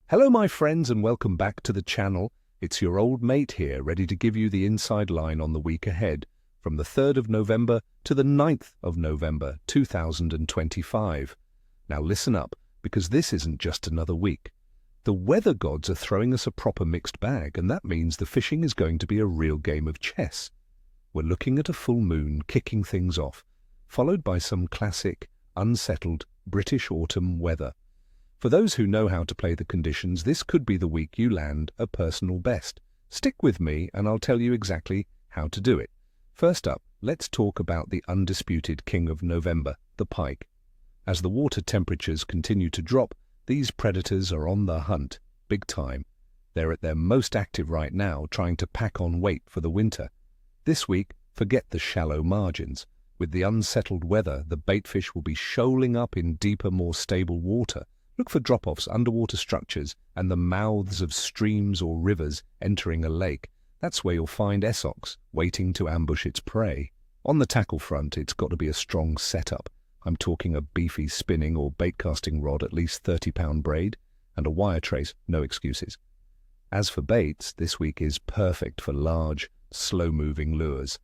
Hello my friends and welcome back to the channel. It's your old mate here, ready to give you the inside line on the week ahead, from the 3rd of November to the 9th of November 2025. Now listen up, because this isn't just another week. The weather gods are throwing us a proper mixed bag, and that means the fishing is going to be a real game of chess. We're looking at a full moon kicking things off, followed by some classic, unsettled British autumn weather. For those who know how to play the conditions, this could be the week you land a personal best. Stick with me and I'll tell you exactly how to do it. First up, let's talk about the undisputed king of November, the pike. As the water temperatures continue to drop, these predators are on the hunt, big time. They're at their most active right now, trying to pack on weight for the winter. This week, forget the shallow margins. With the unsettled weather, the baitfish will be shoaling up in deeper, more stable water. Look for drop-offs, underwater structures, and the mouths of streams or rivers entering a lake. That's where you'll find Essox waiting to ambush its prey. On the tackle front, it's got to be a strong setup. I'm talking a beefy spinning or baitcasting rod, at least 30-pound braid, and a wire trace, no excuses. As for baits, this week is perfect for large, slow-moving lures.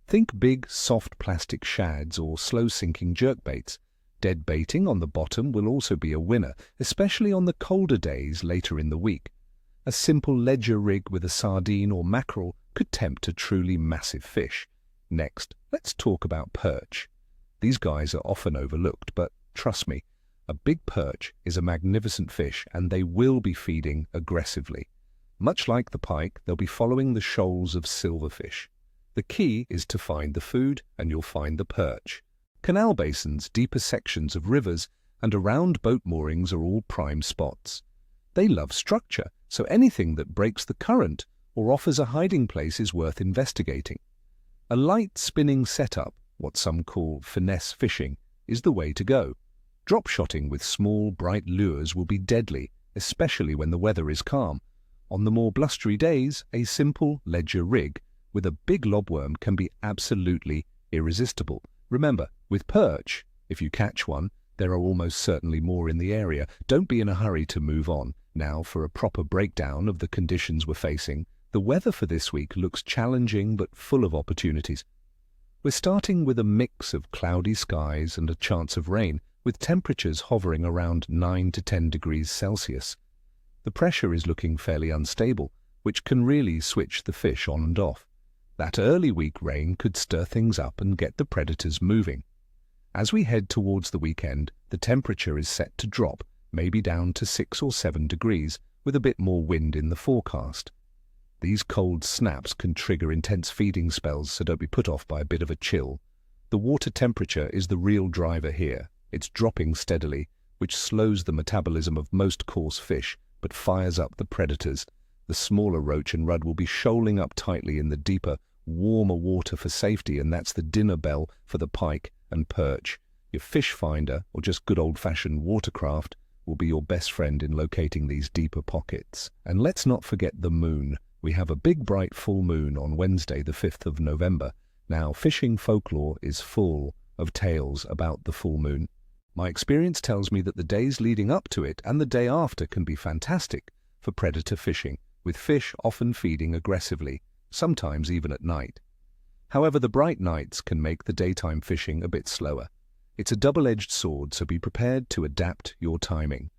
Think big, soft plastic shads or slow-sinking jerkbaits. Dead baiting on the bottom will also be a winner, especially on the colder days later in the week. A simple ledger rig with a sardine or mackerel could tempt a truly massive fish. Next, let's talk about perch. These guys are often overlooked, but trust me, a big perch is a magnificent fish and they will be feeding aggressively. Much like the pike, they'll be following the shoals of silverfish. The key is to find the food and you'll find the perch. Canal basins, deeper sections of rivers, and around boat moorings are all prime spots. They love structure, so anything that breaks the current or offers a hiding place is worth investigating. A light spinning setup, what some call finesse fishing, is the way to go. Drop-shotting with small, bright lures will be deadly, especially when the weather is calm. On the more blustery days, a simple ledger rig with a big lobworm can be absolutely irresistible. Remember, with perch, if you catch one, there are almost certainly more in the area. Don't be in a hurry to move on. Now for a proper breakdown of the conditions we're facing. The weather for this week looks challenging but full of opportunities. We're starting with a mix of cloudy skies and a chance of rain, with temperatures hovering around 9 to 10 degrees Celsius. The pressure is looking fairly unstable, which can really switch the fish on and off. That early week rain could stir things up and get the predators moving. As we head towards the weekend, the temperature is set to drop, maybe down to 6 or 7 degrees, with a bit more wind in the forecast. These cold snaps can trigger intense feeding spells, so don't be put off by a bit of a chill. The water temperature is the real driver here. It's dropping steadily, which slows the metabolism of most coarse fish, but fires up the predators. The smaller roach and rudd will be shoaling up tightly in the deeper, warmer water for safety, and that's the dinner bell for the pike and perch. Your fish finder, or just good old-fashioned watercraft, will be your best friend in locating these deeper pockets. And let's not forget the moon. We have a big bright full moon on Wednesday the 5th of November. Now, fishing folklore is full of tales about the full moon. My experience tells me that the days leading up to it and the day after can be fantastic for predator fishing, with fish often feeding aggressively, sometimes even at night. However, the bright nights can make the daytime fishing a bit slower. It's a double-edged sword, so be prepared to adapt your timing.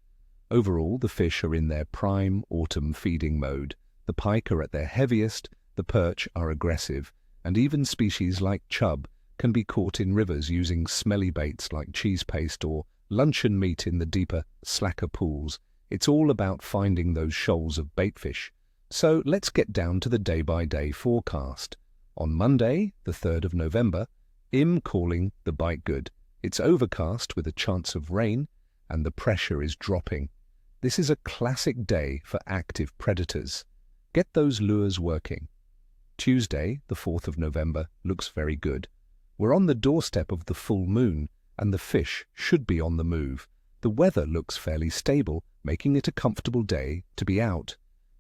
Overall, the fish are in their prime autumn feeding mode. The pike are at their heaviest, the perch are aggressive, and even species like chub can be caught in rivers using smelly baits like cheese paste or luncheon meat in the deeper, slacker pools. It's all about finding those shoals of baitfish. So let's get down to the day-by-day forecast. On Monday, the 3rd of November, I'm calling the bite good. It's overcast with a chance of rain, and the pressure is dropping. This is a classic day for active predators. Get those lures working. Tuesday, the 4th of November, looks very good. We're on the doorstep of the full moon, and the fish should be on the move. The weather looks fairly stable, making it a comfortable day to be out.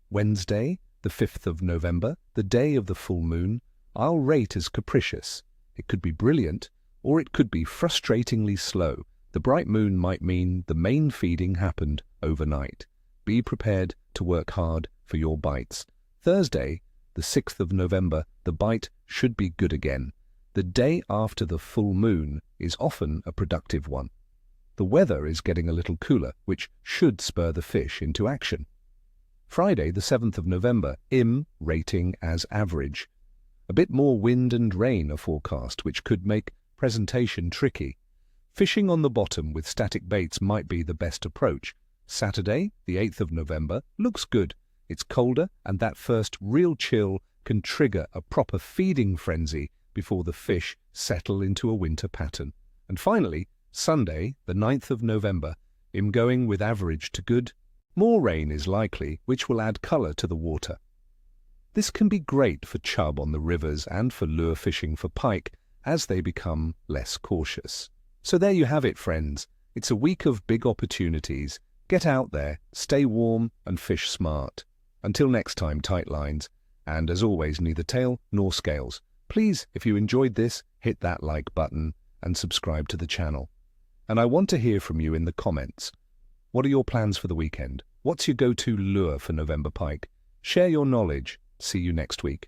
Wednesday, the 5th of November, the day of the full moon, I'll rate as capricious. It could be brilliant, or it could be frustratingly slow. The bright moon might mean the main feeding happened overnight. be prepared to work hard for your bites. Thursday, the 6th of November, the bite should be good again. The day after the full moon is often a productive one. The weather is getting a little cooler, which should spur the fish into action. Friday, the 7th of November, rating as average. A bit more wind and rain are forecast, which could make presentation tricky. Fishing on the bottom with static baits might be the best approach. Saturday, the 8th of November, looks good. It's colder, and that first real chill can trigger a proper feeding frenzy before the fish settle into a winter pattern. And finally, Sunday, the 9th of November, going with average to good. More rain is likely, which will add colour to the water. This can be great for chub on the rivers and for lure fishing for pike as they become less cautious. So there you have it, friends. It's a week of big opportunities. Get out there, stay warm and fish smart. Until next time, tight lines. And as always, neither tail nor scales. Please, if you enjoyed this, hit that like button and subscribe to the channel. And I want to hear from you in the comments. What are your plans for the weekend? What's your go-to lure for November pike? Share your knowledge. See you next week.